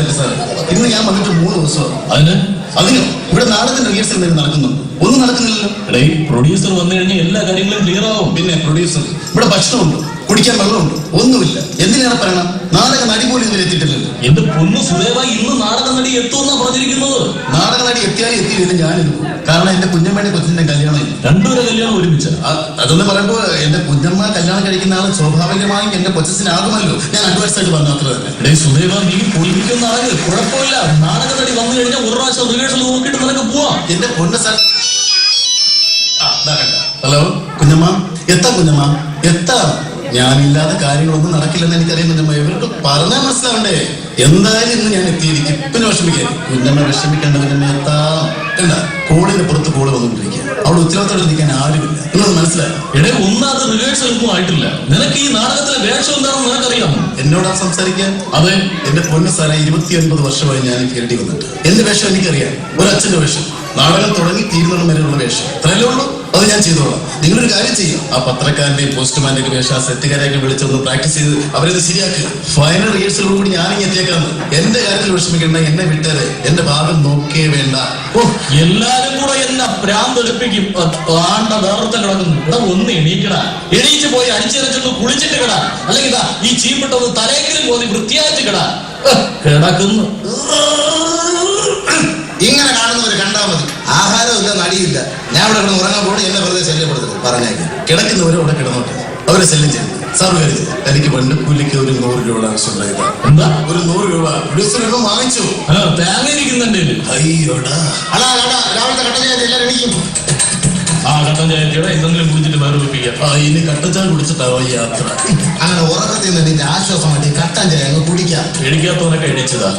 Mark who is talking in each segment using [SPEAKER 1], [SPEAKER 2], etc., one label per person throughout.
[SPEAKER 1] Director sir, ഇന്ന് ഞാൻ വന്നിട്ട് 3 ദിവസമാണ്.
[SPEAKER 2] അതിനോ
[SPEAKER 1] ഇവിടെ നാടകത്തിന്റെ റിഹേഴ്സൽ നടക്കുന്നുണ്ട്. ഒന്നും നടക്കുന്നില്ലല്ലോ.
[SPEAKER 2] പ്രൊഡ്യൂസർ വന്നു കഴിഞ്ഞാൽ എല്ലാ കാര്യങ്ങളും ക്ലിയർ ആവും.
[SPEAKER 1] പിന്നെ പ്രൊഡ്യൂസർ ഇവിടെ ഭക്ഷണമുണ്ട്, കുടിക്കാൻ വെള്ളമുണ്ട്, ഒന്നുമില്ല. എന്തിനാണ് പറയണം? നാടക നടി പോലും ഇതിൽ എത്തിയിട്ടില്ലല്ലോ.
[SPEAKER 2] എന്റെ പൊന്നു സുദേവ, ഇന്ന് നാടക നടി എത്തുമെന്നാ പറഞ്ഞിരിക്കുന്നത്.
[SPEAKER 1] നാടക നടി എത്തിയാലും എത്തിയില്ല ഞാനിരുന്നു. കാരണം എന്റെ കുഞ്ഞമ്മയുടെ കൊച്ചിന്റെ കല്യാണം
[SPEAKER 2] രണ്ടുപേരെ കല്യാണം ഒരുമിച്ച്.
[SPEAKER 1] അതൊന്ന് പറയുമ്പോ എന്റെ കുഞ്ഞമ്മ കല്യാണം കഴിക്കുന്ന ആൾ സ്വാഭാവികമായും എന്റെ കൊച്ചിനാകുമല്ലോ. ഞാൻ അഡ്വൈസ് ആയിട്ട് പറഞ്ഞു അത്ര തന്നെ.
[SPEAKER 2] സുദേവ, നീ പൊളിപ്പിക്കുന്ന ആള് കുഴപ്പമില്ല. നാടക നടി വന്നു കഴിഞ്ഞാൽ ഒരു പ്രാവശ്യം റിഹേഴ്സൽ നോക്കിയിട്ട് നിനക്ക് പോവാം.
[SPEAKER 1] എന്റെ പൊന്ന സാർ. ഹലോ കുഞ്ഞമ്മ, എത്താ കുഞ്ഞമ്മ, എത്താ. ഞാനില്ലാതെ കാര്യങ്ങളൊന്നും നടക്കില്ലെന്ന് എനിക്കറിയാം കുഞ്ഞമ്മ. ഇവർക്ക് പറഞ്ഞാൽ മനസ്സിലാവണ്ടേ? എന്തായാലും ഇന്ന് ഞാൻ എത്തിയിരിക്കും. പിന്നെ വിഷമിക്കാൻ കുഞ്ഞമ്മ വിഷമിക്കേണ്ട. കുഞ്ഞമ്മ എത്താം. എന്താ കോളിന്റെ പുറത്ത് കോള് വന്നുകൊണ്ടിരിക്കുക. അവിടെ ഉത്തരവാദിത്തോടെ ഇരിക്കാൻ ആരുമില്ല. നിങ്ങളത് മനസ്സിലായി?
[SPEAKER 2] ഒന്നാമത് റിഹേഴ്സൽ ഒന്നും ആയിട്ടില്ല. നിനക്ക് ഈ നാടകത്തിലെ വേഷം എന്താണെന്ന് നിനക്കറിയാമോ?
[SPEAKER 1] എന്നോടാ സംസാരിക്കാൻ?
[SPEAKER 2] അതെ.
[SPEAKER 1] എന്റെ പൊന്ന സാറേ, 29 വർഷമായി ഞാൻ ഫീൽഡിൽ വന്നിട്ട്. എന്റെ വേഷം എനിക്കറിയാം. ഒരച്ഛന്റെ വേഷം. നാടകം തുടങ്ങി തീരുന്നതും വരെയുള്ള വേഷം. അത്രയല്ലേ ഉള്ളൂ. അത് ഞാൻ ചെയ്തോളാം. നിങ്ങളൊരു കാര്യം ചെയ്യും. ആ പത്രക്കാരന്റെയും പോസ്റ്റ്മാന്റെയും വേഷം, ആ സെറ്റുകാരെയൊക്കെ വിളിച്ചൊന്ന് പ്രാക്ടീസ് ചെയ്ത് അവരത് ശരിയാക്കുക. ഫൈനൽ റിഹേഴ്സലോട് കൂടി ഞാനിങ്ങനെ എത്തിയേക്കാന്ന്. എന്റെ കാര്യത്തിൽ വിഷമിക്കണ്ട. എന്നെ വിട്ടേരെ. എന്റെ ഭാഗം നോക്കേ വേണ്ട.
[SPEAKER 2] എല്ലാരും കൂടെ എന്നെ ഭ്രാന്തെടുപ്പിക്കും. വേർത്ത കിടക്കുന്നു. ഇവിടെ ഒന്ന് എണീക്കടാ. എണീച്ച് പോയി അടിച്ചിറച്ചൊന്ന് കുളിച്ചിട്ട് കിടാ. അല്ലെങ്കിൽ ഈ ചീമ്പിട്ടൊന്ന് തലേക്കിലും പോയി വൃത്തിയായിട്ട് കിടാ. കിടക്കുന്നു.
[SPEAKER 1] ഇങ്ങനെ കാണുന്നവര് കണ്ടാ മതി. ആഹാരമില്ല, നടിയില്ല. ഞാൻ ഇവിടെ കിടന്ന് ഉറങ്ങാൻ പോകണം. എന്നെ വെറുതെ ശല്യപ്പെടുത്തരുത്. പറഞ്ഞേക്കാം. കിടക്കുന്നവരും അവിടെ കിടന്നോട്ടെ. അവരെ ശല്യം ചെയ്തു. സാർ കരുതി എനിക്ക് പണ്ട് കൂലിക്ക് ഒരു 100 രൂപ ആവശ്യമുണ്ടായത്.
[SPEAKER 2] എന്താ?
[SPEAKER 1] ഒരു 100 രൂപ പ്രൊഡ്യൂസർ വാങ്ങിച്ചു.
[SPEAKER 2] തേങ്ങ ഇരിക്കുന്നുണ്ട്.
[SPEAKER 1] അയ്യോടാ. രാവിലത്തെ കട്ടൻ ചായ എല്ലാവരും എണീക്കും.
[SPEAKER 2] കട്ടൻ ചായത്തിയുടെ എന്തെങ്കിലും കുടിച്ചിട്ട് വേറെ വെപ്പിക്കാം.
[SPEAKER 1] ഇനി കട്ടൻ ചായ കുടിച്ചിട്ടാവോ ഈ യാത്ര. അങ്ങനെ ഉറക്കത്തിൽ നിന്ന് നിന്റെ ആശ്വാസമായിട്ട് കട്ടൻ ചായ അങ്ങ് കുടിക്കാം.
[SPEAKER 2] എണിക്കാത്തവനൊക്കെ എണിച്ചതാ.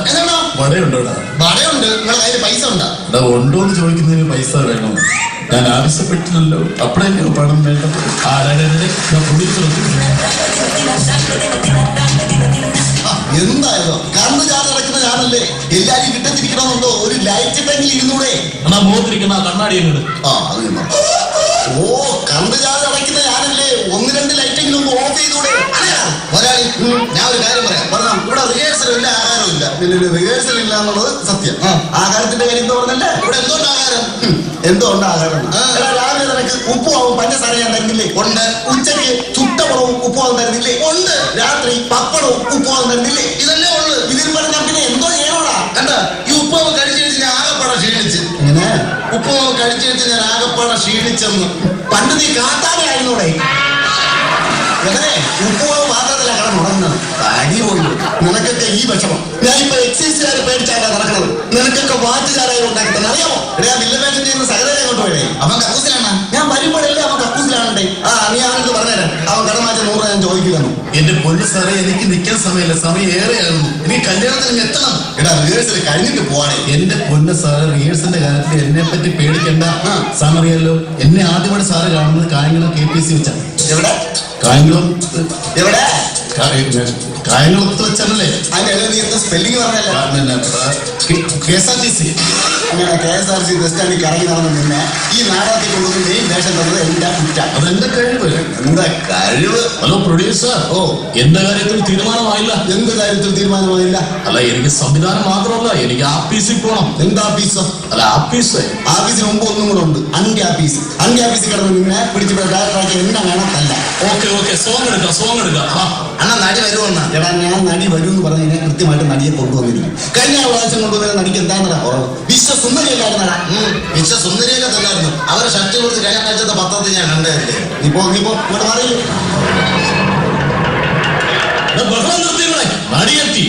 [SPEAKER 1] എന്താണോ വടയുണ്ടോടാ? വടയുണ്ട്. നിങ്ങളുടെ കയ്യിൽ പൈസ ഉണ്ടാ? ഉണ്ടോന്ന് ചോദിക്കുന്നതിന് പൈസ വേണം. ഞാൻ ആവശ്യപ്പെട്ടില്ലല്ലോ. അപ്പോഴേക്കും പണം വേണ്ടത്. എന്തായതോ കണ്ണു ചാർജ് നടക്കുന്ന ഞാനല്ലേ. എല്ലാരും കിട്ടത്തിരിക്കണമെന്നുണ്ടോ? ഒരു ലൈറ്റ് ടെങ്കിൽ ഇരുന്നൂടെ?
[SPEAKER 2] മുഖത്തിരിക്കുന്ന കണ്ണാടി
[SPEAKER 1] ഓ, കണ്ണു ചാർജ് അടയ്ക്കുന്ന ഞാനല്ലേ. 1-2 ലൈറ്റെങ്കിലും ഒന്ന് ഓഫ് ചെയ്തൂടെ? ഒരാളി ഞാൻ ഒരു കാര്യം പറയാം. പറഞ്ഞാൽ ഇവിടെ റിഹേഴ്സലും ഇല്ല, ആഹാരവും ഇല്ല. പിന്നെ റിഹേഴ്സൽ ഇല്ല എന്നുള്ളത് സത്യം. ആഹാരത്തിന്റെ കാര്യം എന്തോ പറഞ്ഞല്ലേ? ഇവിടെ എന്തോണ്ട് ആഹാരം? എന്തോ ഉണ്ട് ആഹാരം. രാവിലെ നിനക്ക് ഉപ്പുമാവും പഞ്ചസാര ഞാൻ തരുന്നില്ലേ? ഉണ്ട്. ഉച്ചയ്ക്ക് ചുട്ടപ്പണവും ഉപ്പുമാവും തരുന്നില്ലേ? ഉണ്ട്. രാത്രി പപ്പടവും ഉപ്പുമാവും തരുന്നില്ലേ? ഇതല്ലേ ഉള്ളു. ഇതിൽ പറഞ്ഞാൽ പിന്നെ എന്തോ ചെയ്യണോടാ? കണ്ടാ, ഈ ഉപ്പുമാവ് കഴിച്ചു ഞാൻ ആകെപ്പാടെ ക്ഷീണിച്ച്. ഇങ്ങനെ ഉപ്പുമാവ് കഴിച്ചു ഞാൻ ആകെപ്പാടെ ക്ഷീണിച്ചെന്ന്. പണ്ട് നീ കാത്താനായിരുന്നോടെ. എങ്ങനെ ഉപ്പുമാവ് മാത്രത്തില കടന്നുറങ്ങുന്നത്? അടിപൊളി. നിനക്കൊക്കെ ഈ വിഷമം. ഞാൻ ഇപ്പൊ എക്സൈസുകാർ പേടിച്ചാണ് നടക്കുന്നത്. നിനക്കൊക്കെ വാറ്റുചാരായി ഉണ്ടാക്കുന്നത് അറിയാമോ? ഞാൻ വില്ലമേറ്റം ചെയ്യുന്ന സകലരെ കൊണ്ടുപോയേ. അവൻ കക്കൂസിലാണ്. ഞാൻ വരുമ്പോഴല്ലേ അവൻ കക്കൂസിലാണേ. നീ അവനത് പറഞ്ഞുതരാം. അവൻ കടമാറ്റ 100 ഞാൻ ചോദിക്കുന്നു. എന്റെ പൊന്നു സാറേ, എനിക്ക് നിൽക്കാൻ സമയമില്ല. സമയം ഏറെയാകുന്നു. ഇനി കല്യാണത്തിന് എത്തണം. റിഹേഴ്സൽ കഴിഞ്ഞിട്ട് പോവാണേ. എന്റെ പൊന്നു സാറ്, റിഹേഴ്സലിന്റെ കാര്യത്തിൽ എന്നെ പറ്റി പേടിക്കണ്ട. സാറിനറിയാലോ, എന്നെ ആദ്യമായിട്ട് സാറ് കാണുന്നത് കായംകുളം KPC വെച്ചാണ്. എവിടെ? കായംകുളം. എവിടെ? കായംകുളത്ത് വെച്ചാണല്ലേ. അതിന്റെ നീ എന്താ സ്പെല്ലിംഗ് പറഞ്ഞല്ലോ? KSRTC. അങ്ങനെ KSRTC ബസ് സ്റ്റാൻഡിൽ കറങ്ങി നടന്നു നിന്നെ ഈ നാടകത്തിൽ കൊണ്ടുവന്ന് മെയിൻ വേഷം തന്നത് എന്റെ കുറ്റ. അതെന്റെ കഴിവ്. എന്താ കഴിവ്?
[SPEAKER 2] Hello producer.
[SPEAKER 1] ഓ,
[SPEAKER 2] എന്റെ കാര്യത്തിൽ തീരുമാനമായില്ല.
[SPEAKER 1] എന്ത് കാര്യത്തിൽ തീരുമാനമായില്ല?
[SPEAKER 2] അല്ല, എനിക്ക് സംവിധാനം മാത്രമല്ല, എനിക്ക് ആഫീസിൽ പോകണം.
[SPEAKER 1] എന്താ ആഫീസോ?
[SPEAKER 2] അല്ല, ആഫീസിന്
[SPEAKER 1] മുമ്പ് ഒന്നും കൂടെ ഉണ്ട്. അന്റെ ആഫീസിൽ കിടന്ന് നിന്നെ പിടിച്ച് ഡയറക്ടറാക്കി എന്നെ വേണം അല്ല.
[SPEAKER 2] ഓക്കെ സോങ് എടുക്കാം.
[SPEAKER 1] അണ്ണാ നടി വരുമെന്നാ? എടാ, ഞാൻ നടി വരും എന്ന് പറഞ്ഞ് ഞാൻ കൃത്യമായിട്ട് നടിയെ കൊണ്ടുവന്നിരുന്നു. കഴിഞ്ഞ പ്രാവശ്യം കൊണ്ടുവരുന്ന നടിക്ക് എന്താണെന്നാ കുറവ്? വിശ്വസുന്ദരിയല്ലായിരുന്നാ? വിശ്വസുന്ദരിയൊക്കെ തന്നെയായിരുന്നു. അവരെ ശക്തി കൊടുത്ത് കഴിഞ്ഞ ആഴ്ചത്തെ പത്രത്തിൽ ഞാൻ കണ്ടതല്ലേ. നീപ്പോ ഇങ്ങോട്ട് മാറിയില്ലേ?
[SPEAKER 2] നടിയെത്തി.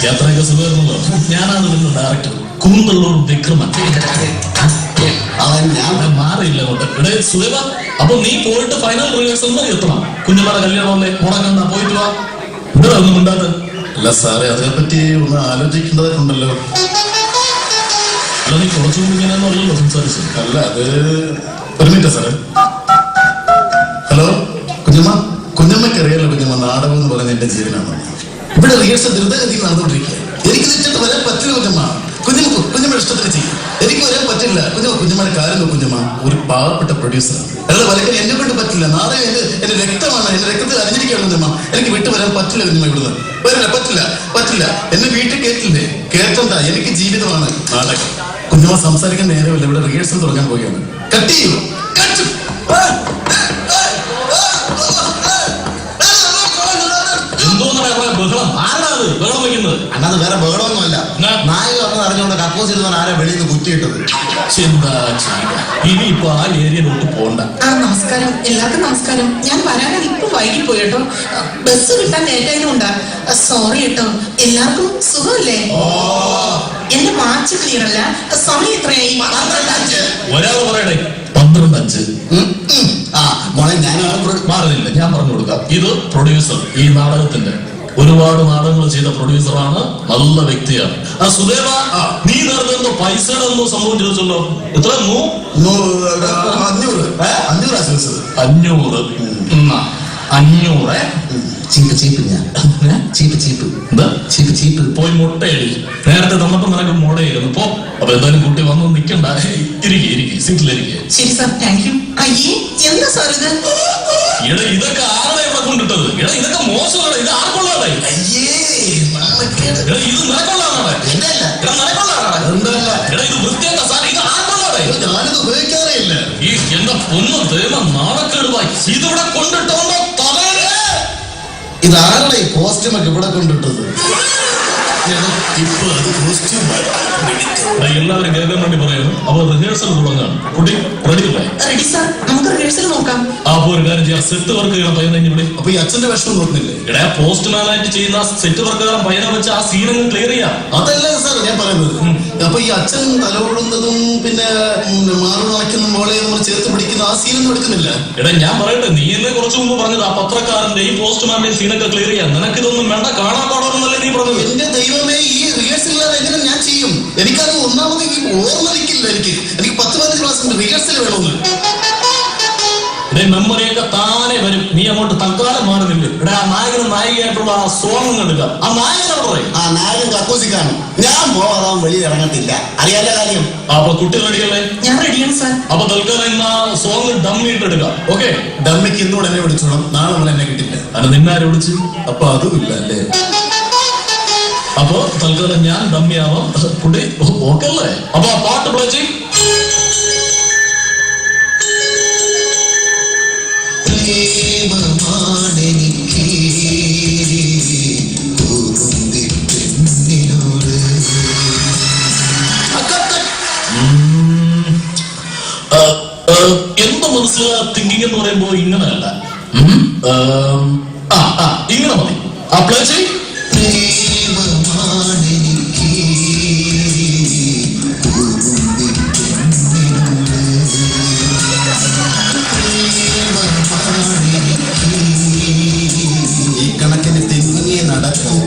[SPEAKER 2] യാത്രയൊക്കെ സുഖമായിരുന്നല്ലോ. ഞാനാണ് ഇതിന്റെ ഡയറക്ടർ കൂന്തള്ളൂർ വിക്രമൻ. മാറിയില്ല ഇവിടെ സുഖ. അപ്പൊ നീ പോയിട്ട് ഫൈനൽ റിഹേഴ്സൽ എത്തണം. കുഞ്ഞുമാരെ കല്യാണമല്ലേ, മുടങ്ങണ്ട, പോയിട്ട് വാ. ഇവിടെ ഒന്നും ഉണ്ടാകുന്നത്
[SPEAKER 1] അല്ല സാറേ, അതിനെപ്പറ്റി ഒന്ന് ആലോചിക്കേണ്ടതായിട്ടുണ്ടല്ലോ.
[SPEAKER 2] അല്ല, നീ കുറച്ചു മുമ്പ് ഇങ്ങനെയാണല്ലോ സംസാരിച്ചു.
[SPEAKER 1] അല്ല, അത് ഒരു മിനിറ്റ് സാറേ. ഹലോ കുഞ്ഞമ്മക്കറിയാലോ കുഞ്ഞമ്മ, നാടകം എന്ന് പറയുന്നത് എന്റെ ജീവനാണ്. ഇവിടെ റിഹേഴ്സൽ ദ്രുതഗതിയിൽ നടന്നുകൊണ്ടിരിക്കുക. എനിക്ക് തെറ്റിട്ട് വരാൻ പറ്റില്ല കുഞ്ഞമ്മ.
[SPEAKER 3] കുഞ്ഞമ്മയുടെ ഇഷ്ടത്തിന് ചെയ്യും. എനിക്ക് വരാൻ പറ്റില്ല. കുഞ്ഞമ്മയുടെ കാര്യം നോക്കും. കുഞ്ഞമ്മ ഒരു പാവപ്പെട്ട പ്രൊഡ്യൂസർ. അല്ലാതെ വലക്കാൻ എന്നെ കൊണ്ട് പറ്റില്ല. നാളെ എന്റെ രക്തമാണ്, എന്റെ രക്തത്തിൽ അറിഞ്ഞിരിക്കുകയാണ് കുഞ്ഞമ്മ. എനിക്ക് വിട്ടു വരാൻ പറ്റില്ല കുഞ്ഞമ്മ. ഇവിടുന്ന് വരില്ല, പറ്റില്ല. എന്നെ വീട്ടിൽ കേട്ടില്ലേ? കേട്ടണ്ട. എനിക്ക് ജീവിതമാണ് നാടകം. കുഞ്ഞമ്മ സംസാരിക്കാൻ നേരമില്ല. ഇവിടെ റിഹേഴ്സൽ തുടങ്ങാൻ പോവുകയാണ്. കട്ട് ചെയ്യൂ.
[SPEAKER 1] അന്നത് വേറെ ബഹളമൊന്നുമല്ല. നായക വന്ന് അറിഞ്ഞുകൊണ്ട് കക്കൂസ് ഇരുന്നാണ് ആരെ വെളിയിൽ നിന്ന് കുത്തിയിട്ടത്.
[SPEAKER 2] ഇനിയിപ്പോ ആ ഏരിയയിലോട്ട് പോണ്ട.
[SPEAKER 4] നമസ്കാരം, എല്ലാവർക്കും നമസ്കാരം. ഞാൻ വരാനാണ് ഇപ്പൊ വൈകി പോയി കേട്ടോ. ബസ് കിട്ടാൻ ലേറ്റ് ആയതുകൊണ്ടാ. സോറി കേട്ടോ. എല്ലാവർക്കും സുഖമല്ലേ? എന്റെ വാച്ച് ക്ലിയർ അല്ല. സമയം എത്രയായി?
[SPEAKER 2] ഒരാൾ പറയണേ 12:05.
[SPEAKER 1] മോളെ ഞാൻ
[SPEAKER 2] മാറുന്നില്ല, ഞാൻ പറഞ്ഞു കൊടുക്കാം. ഇത് പ്രൊഡ്യൂസർ, ഈ നാടകത്തിന്റെ ഒരുപാട് നാടകങ്ങൾ ചെയ്ത പ്രൊഡ്യൂസറാണ്, നല്ല വ്യക്തിയാണ്. സുദേവ, നീ നേരത്തെ എന്തോ പൈസയുടെ എന്തോ സംഭവം ചോദിച്ചല്ലോ. എത്ര? 500.
[SPEAKER 1] ചീപ്പ്
[SPEAKER 2] പോയി മുട്ടയടി. നേരത്തെ തന്നപ്പോ നിനക്ക് മുടയായിരുന്നു. പോ. അപ്പൊ എന്തായാലും കുട്ടി വന്നു നിക്കണ്ട. ഇരിക്കെ സീറ്റിലിരിക്കെ.
[SPEAKER 4] ശരി സാർ, താങ്ക് യു. അയ്യേ, എന്താ സാർ ഇത്?
[SPEAKER 2] ഇട ഇതൊക്കെ ആരുടെ ഇവിടെ കൊണ്ടിട്ടത്? ഇതൊക്കെ മോശമാണ്. ഇത് ആർക്കുള്ളതാണ്? ഇത് നിനക്കുള്ളതാണ്. ഇത് വൃത്തിയാക്ക സാർ. ഇത് ആർക്കുള്ളതാണ്?
[SPEAKER 3] ഞാനിത് ഉപയോഗിക്കാറേ ഇല്ല.
[SPEAKER 2] ഈ എന്റെ പൊന്നു തേമ നാണക്കേടുവായി ഇതിവിടെ കൊണ്ടിട്ടോണ്ടോ തലേ.
[SPEAKER 1] ഇതാരുടെ ഈ കോസ്റ്റ്യൂമൊക്കെ ഇവിടെ കൊണ്ടിട്ടത്?
[SPEAKER 3] ഇപ്പൊ അത് കോസ്റ്റ്യൂമായി.
[SPEAKER 2] എല്ലാവരും കേൾക്കാൻ വേണ്ടി പറയുന്നു. അപ്പൊ റിഹേഴ്സൽ തുടങ്ങാണ്. കുട്ടി റെഡിയല്ലേ?
[SPEAKER 4] റെഡി സാർ, നമുക്ക് റിഹേഴ്സൽ നോക്കാം.
[SPEAKER 2] അപ്പൊ ഒരു കാര്യം ചെയ്യാം. സെറ്റ് വർക്ക് ചെയ്യണം പയ്യനെ ഇവിടെ.
[SPEAKER 3] അപ്പൊ ഈ അച്ഛന്റെ വിഷമം നോക്കുന്നില്ലേ?
[SPEAKER 2] ഇവിടെ പോസ്റ്റ്മാനായിട്ട് ചെയ്യുന്ന സെറ്റ് വർക്കുകാരൻ പയ്യനെ വെച്ച് ആ സീനങ്ങൾ ക്ലിയർ ചെയ്യാം.
[SPEAKER 3] അതല്ല സാർ ഞാൻ പറയുന്നത്. അപ്പൊ ഈ അച്ഛൻ തലകൊള്ളുന്നതും പിന്നെ മാറുണയ്ക്കുന്ന മോളെ നമ്മൾ ചേർത്ത് പിടിക്കുന്ന ആ സീനൊന്നും എടുക്കുന്നില്ല.
[SPEAKER 2] എടാ ഞാൻ പറയട്ടെ, നീ എന്നെ കുറച്ചു മുമ്പ് പറഞ്ഞത് ആ പത്രക്കാരന്റെയും പോസ്റ്റ്മാന്റെയും സീനൊക്കെ ക്ലിയർ ചെയ്യാം. നിനക്കിതൊന്നും വേണ്ട, കാണാൻ പാടണമെന്നല്ലേ നീ പറഞ്ഞത്?
[SPEAKER 3] എന്റെ ദൈവമേ, ഈ റിഹേഴ്സൽ എങ്ങനെ ഞാൻ ചെയ്യും? എനിക്കത് ഒന്നാമത് ഓർമ്മ നിൽക്കില്ല. എനിക്ക് 10-15 ക്ലാസ് റിഹേഴ്സൽ വേണമെന്ന്.
[SPEAKER 2] മെമ്മറിയൊക്കെ താനെ വരും. നീ അങ്ങോട്ട് തൽക്കാലം മാറുന്നില്ല. ഇവിടെ ആ നായകനും നായികയായിട്ടുള്ള ആ സോങ് എടുക്കാം. ആ നായകനോട് പറയും.
[SPEAKER 1] ആ നായകൻ കക്കൂസിക്കാണ്. ഞാൻ പോവാൻ വെളിയിൽ ഇറങ്ങത്തില്ല. അറിയാത്ത കാര്യം.
[SPEAKER 2] അപ്പൊ കുട്ടി റെഡിയല്ലേ?
[SPEAKER 4] ഞാൻ റെഡിയാണ് സാർ.
[SPEAKER 2] അപ്പൊ തൽക്കാലം ഇന്ന് ആ സോങ് ഡമ്മിയിട്ട് എടുക്കാം. ഓക്കെ?
[SPEAKER 3] ഡമ്മിക്ക് ഇന്നോട് എന്നെ വിളിച്ചോണം. നാളെ നമ്മൾ എന്നെ കിട്ടില്ല.
[SPEAKER 2] അത് നിന്നാരെ വിളിച്ചു?
[SPEAKER 3] അപ്പൊ അതുമില്ല അല്ലേ?
[SPEAKER 2] അപ്പൊ തൽക്കാലം ഞാൻ ഡമ്മിയാവാം. കുട്ടി ഓക്കെ അല്ലേ? അപ്പൊ ആ പാട്ട് പ്ലേ ചെയ്യും. എന്റെ മനസ്സിൽ തിങ്കിങ് എന്ന് പറയുമ്പോ ഇങ്ങനെയല്ല. ഇങ്ങനെ മതി. അപ്ലൈ ചെയ്യും.
[SPEAKER 3] ഈ കണക്കിന് തെങ്ങി നടക്കും.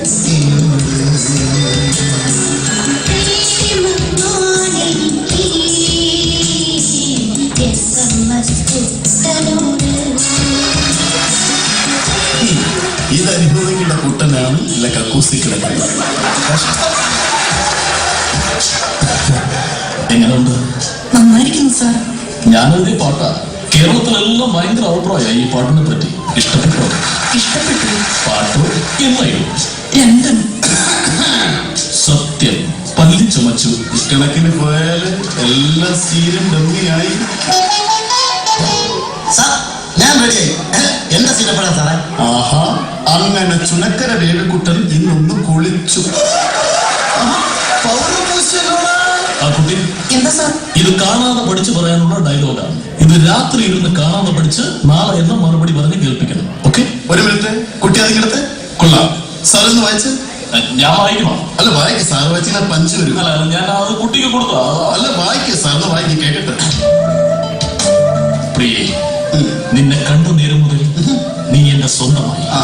[SPEAKER 3] ഇതനുഭവിക്കുന്ന കുട്ടനാണ് ഇല്ല കക്കൂസി കിടക്കുന്നത്.
[SPEAKER 2] എങ്ങനെയുണ്ട്?
[SPEAKER 4] നന്നായിരിക്കുന്നു സാർ.
[SPEAKER 2] ഞാനൊരു പാട്ടാ. കേരളത്തിലെല്ലാം ഭയങ്കര അഭിപ്രായമായി ഈ പാട്ടിനെ പറ്റി. ഇഷ്ടപ്പെട്ടോ?
[SPEAKER 4] ഇഷ്ടപ്പെട്ടു.
[SPEAKER 2] പാട്ടോ എന്നയോ?
[SPEAKER 4] രണ്ടും.
[SPEAKER 2] സത്യം പല്ലി ചുമച്ചു.
[SPEAKER 3] ഇക്കണക്കിന് പോയാല് എല്ലാ സീനും ഡമ്മിയായി.
[SPEAKER 1] സാർ ഞാൻ റെഡിയായി. എന്താ സീനപ്പെടാ സാറേ?
[SPEAKER 3] ആഹാ, അങ്ങനെ ചുനക്കര രേണുകുട്ടൻ ഇന്നൊന്ന് കുളിച്ചു.
[SPEAKER 2] ആ കുട്ടി
[SPEAKER 4] എന്താ സാർ?
[SPEAKER 2] ഇത് കാണാതെ പഠിച്ചു പറയാനുള്ള ഡയലോഗാണ്. ഇത് രാത്രി ഇരുന്ന് കാണാതെ പഠിച്ച് നാളെ എന്ന മറുപടി പറഞ്ഞ് കേൾപ്പിക്കണം. ഓക്കെ?
[SPEAKER 3] ഒരു മിനിറ്റ്. കുട്ടി അതിനടുത്ത് കൊള്ളാം. സാർ ഒന്ന് വായിച്ച്.
[SPEAKER 2] ഞാൻ വായിക്കുമോ?
[SPEAKER 3] അല്ല വായിക്ക് സാർ. വായിച്ചാൽ പഞ്ച് വരും.
[SPEAKER 2] അല്ല ഞാൻ അത് കുട്ടിക്ക് കൊടുത്താ.
[SPEAKER 3] അല്ല വായിക്ക് സാർ. ഒന്ന് വായിക്ക് കേക്കട്ടെ.
[SPEAKER 2] പ്രിയേ, നിന്നെ കണ്ട നേരം മുതൽ നീ എന്റെ സ്വന്തമായി.
[SPEAKER 3] ആ,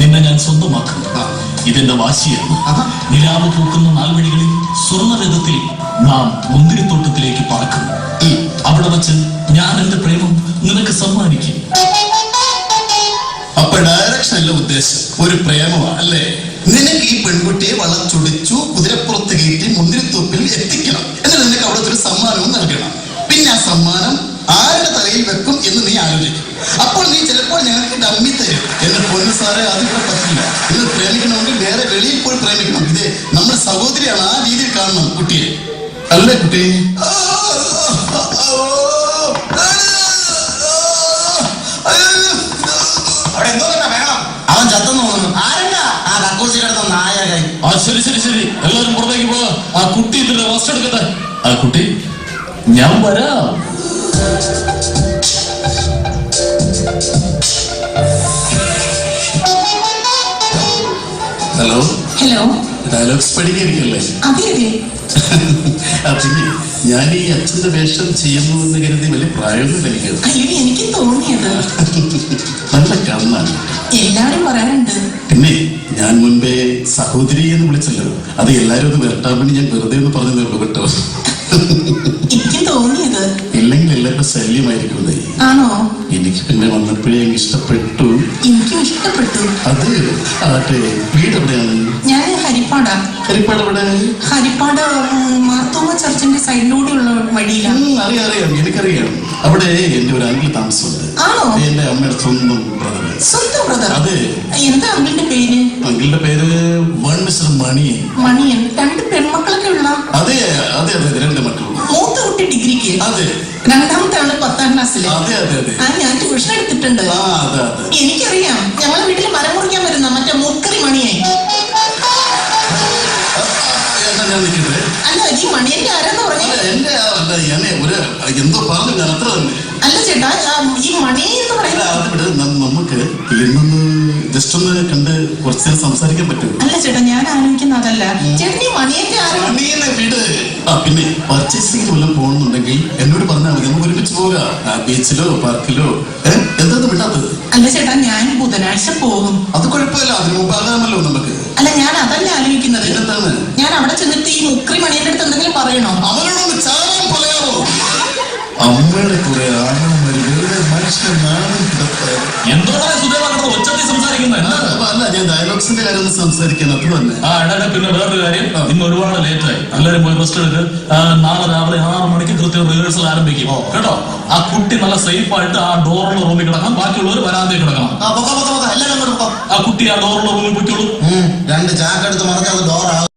[SPEAKER 2] നിന്നെ ഞാൻ സ്വന്തമാക്കും.
[SPEAKER 3] ആ.
[SPEAKER 2] ഇതെന്റെ വാശിയാണ്.
[SPEAKER 3] ആഹാ.
[SPEAKER 2] നിലാവ് പൂക്കുന്ന നാൾവഴികളിൽ സ്വർണ്ണരഥത്തിൽ നാം മുന്തിരിത്തോട്ടത്തിലേക്ക് പറക്കും. അവിടെ വെച്ച് ഞാൻ എന്റെ പ്രേമം നിനക്ക് സമ്മാനിക്കും.
[SPEAKER 3] അപ്പൊ ഡയറക്ഷൻ അല്ല ഉദ്ദേശം, ഒരു പ്രേമമാണ് അല്ലേ? നിനക്ക് ഈ പെൺകുട്ടിയെ വളച്ചൊടിച്ചു കുതിരപ്പുറത്ത് കയറ്റി മുന്തിരിത്തോപ്പിൽ പിന്നെ ആ സമ്മാനം ആരുടെ തലയിൽ വെക്കും എന്ന് നീ ആലോചിക്കും. അപ്പോൾ നീ ചിലപ്പോൾ ഞങ്ങൾക്ക് ഡമ്മി തരും. എന്റെ പൊന്നു സാറേ, അതിവിടെ പറ്റില്ല. ഇന്ന് പ്രേമിക്കണമെങ്കിൽ വേറെ വെളിയിൽ പോയി പ്രേമിക്കണം. ഇത് നമ്മുടെ സഹോദരിയാണ്, ആ രീതിയിൽ കാണണം കുട്ടിയെ. അല്ലേ കുട്ടി?
[SPEAKER 1] അവിടെ എന്തോ വേണം. അവൻ ചത്തെന്ന് തോന്നുന്നു. ആരല്ല ആ കക്കൂസി കിടന്ന നായകൻ.
[SPEAKER 2] ആ ശരി ശരി ശരി, എല്ലാവരും പുറത്തേക്ക് പോ. ആ കുട്ടി ഇതിന്റെ റെസ്റ്റ് എടുക്കട്ടെ. ആ കുട്ടി, ഞാൻ വരാം.
[SPEAKER 3] Hello
[SPEAKER 4] hello.
[SPEAKER 3] ഡയലോഗ്സ് പഠിക്കായിരിക്കല്ലേ?
[SPEAKER 4] അതെ അതെ.
[SPEAKER 3] പിന്നെ ഞാൻ ഈ അച്ഛന്റെ വേഷം ചെയ്യുന്നു എന്ന് കരുതി വലിയ പ്രായമൊന്നും എനിക്ക്.
[SPEAKER 4] അയ്യോ, എനിക്ക് തോന്നിയത്.
[SPEAKER 3] നല്ല കണ്ണാണ്.
[SPEAKER 4] എല്ലാരും പറയാറുണ്ട്.
[SPEAKER 3] പിന്നെ ഞാൻ മുൻപേ സഹോദരി എന്ന് വിളിച്ചല്ലോ, അത് എല്ലാരും ഒന്ന് വരട്ടാൻ വേണ്ടി ഞാൻ വെറുതെ ഒന്ന് പറഞ്ഞതേ ഉള്ളൂ കേട്ടോ.
[SPEAKER 4] എനിക്ക് തോന്നിയത്.
[SPEAKER 3] ഇല്ലെങ്കിൽ എല്ലാവരുടെ ശല്യമായിരിക്കും.
[SPEAKER 4] ആണോ?
[SPEAKER 3] എനിക്ക് പിന്നെ വന്നപ്പോഴേ എനിക്ക് ഇഷ്ടപ്പെട്ടു.
[SPEAKER 4] എനിക്കും ഇഷ്ടപ്പെട്ടു.
[SPEAKER 3] അത് ആട്ടെ, വീട് എവിടെയാണ്?
[SPEAKER 4] ഞാൻ ഹരിപ്പാടാ.
[SPEAKER 3] ഹരിപ്പാട് എവിടെ?
[SPEAKER 4] ഹരിപ്പാട് മാർത്തോമ ചർച്ചിന്റെ സൈഡിലൂടെയുള്ള വഴിയിലാണ്.
[SPEAKER 3] അറിയാം അറിയാം, എനിക്കറിയാം. അവിടെ എന്റെ ഒരു അങ്കിൾ താമസമുണ്ട്.
[SPEAKER 4] ആണോ?
[SPEAKER 3] എന്റെ അമ്മയുടെ സ്വന്തം ബ്രദർ.
[SPEAKER 4] സ്വന്തം ബ്രദർ?
[SPEAKER 3] അതെ.
[SPEAKER 4] എന്താ അങ്കിളിന്റെ പേര്?
[SPEAKER 3] അങ്കിളിന്റെ പേര് മിസ്റ്റർ മണിയൻ.
[SPEAKER 4] മണിയൻ. രണ്ട് പെൺമക്കളൊക്കെ ഉള്ള?
[SPEAKER 3] അതെ അതെ അതെ, രണ്ട് മക്കൾ.
[SPEAKER 4] മൂത്ത കുട്ടി ഡിഗ്രിക്ക്,
[SPEAKER 3] അതെ.
[SPEAKER 4] രണ്ടാമത്തെ ആള് 10ാം ക്ലാസ്സില്.
[SPEAKER 3] അതെ അതെ അതെ.
[SPEAKER 4] ഞാൻ ട്യൂഷൻ എടുത്തിട്ടുണ്ട്.
[SPEAKER 3] ആ അതെ അതെ.
[SPEAKER 4] എനിക്കറിയാം. ഞങ്ങളെ വീട്ടിൽ മരം മുറിക്കാൻ വരുന്ന മറ്റേ മുക്കറി മണിയായി.
[SPEAKER 3] എന്നാ ഞാൻ നിൽക്കട്ടെ.
[SPEAKER 4] അല്ല, ഈ മണിയന്റെ ആരെന്ന് പറഞ്ഞു?
[SPEAKER 3] എന്റെ എന്നെ ഒരു എന്തോ പറഞ്ഞു, ഞാൻ അത്ര തന്നെ.
[SPEAKER 4] അല്ല ചേട്ടാ, ഈ മണി എന്ന് പറയുന്നത്.
[SPEAKER 3] അതിവിടെ നമുക്ക് ഇന്നൊന്ന് ജസ്റ്റ് ഒന്ന് കണ്ട് കുറച്ച് നേരം സംസാരിക്കാൻ പറ്റുമോ?
[SPEAKER 4] അല്ല ചേട്ടാ, ഞാൻ ആലോചിക്കുന്ന അതല്ല. ചേട്ടൻ ഈ മണിയന്റെ ആരും.
[SPEAKER 3] മണിയനെ വീട്. ആ പിന്നെ പർച്ചേസിംഗ് വല്ലതും പോകണമെന്നുണ്ടെങ്കിൽ എന്നോട് പറഞ്ഞാൽ മതി, നമുക്ക് ഒരുമിച്ച് പോകാം. ബീച്ചിലോ പാർക്കിലോ. എന്താ വിടാത്തത്?
[SPEAKER 4] അല്ല ചേട്ടാ, ഞാൻ ബുധനാഴ്ച പോകും.
[SPEAKER 3] അത് കുഴപ്പമില്ല, അതിന് മുമ്പാകാമല്ലോ നമുക്ക്.
[SPEAKER 4] അല്ല, ഞാൻ അതല്ല ആലോചിക്കുന്നത്.
[SPEAKER 3] എന്താണ്?
[SPEAKER 4] ഞാൻ അവിടെ ചെന്നിട്ട് ഈ മുക്കറി മണിയന്റെ അടുത്ത് എന്തെങ്കിലും പറയണോ?
[SPEAKER 3] അവനോടൊന്ന് ചാരാൻ പറയാമോ? അമ്മയുടെ കുറെ ആണവന്മാര് വെറുതെ മനുഷ്യനെ നാണം കിടത്താറ്.
[SPEAKER 2] എന്തോടാ സുധേവാക്കണ ഒച്ചത്തിൽ സംസാരിക്കുന്നത്?
[SPEAKER 3] അല്ല, ഞാൻ ഡയലോഗ്സിന്റെ കാര്യം ഒന്ന് സംസാരിക്കാൻ, അത് തന്നെ.
[SPEAKER 2] ആ ഇടനെ പിന്നെ വേറൊരു കാര്യം, ഇന്ന് ഒരുപാട് ലേറ്റായി. എല്ലാവരും പോയി റെസ്റ്റ് എടുക്ക്. നാളെ രാവിലെ 6 മണിക്ക് കൃത്യം റിഹേഴ്സൽ ആരംഭിക്കും കേട്ടോ. ആ കുട്ടി നല്ല സേഫ് ആയിട്ട് ആ ഡോറുള്ള റൂമിൽ കിടക്കണം. ബാക്കിയുള്ളവർ വരാന്തേ കിടക്കണം.
[SPEAKER 1] എല്ലാവരും
[SPEAKER 2] ആ കുട്ടി ആ ഡോറുള്ള റൂമിൽ പൊയ്ക്കോളൂ.
[SPEAKER 1] 2 ചാക്കെടുത്ത് മറക്കാതെ ഡോർ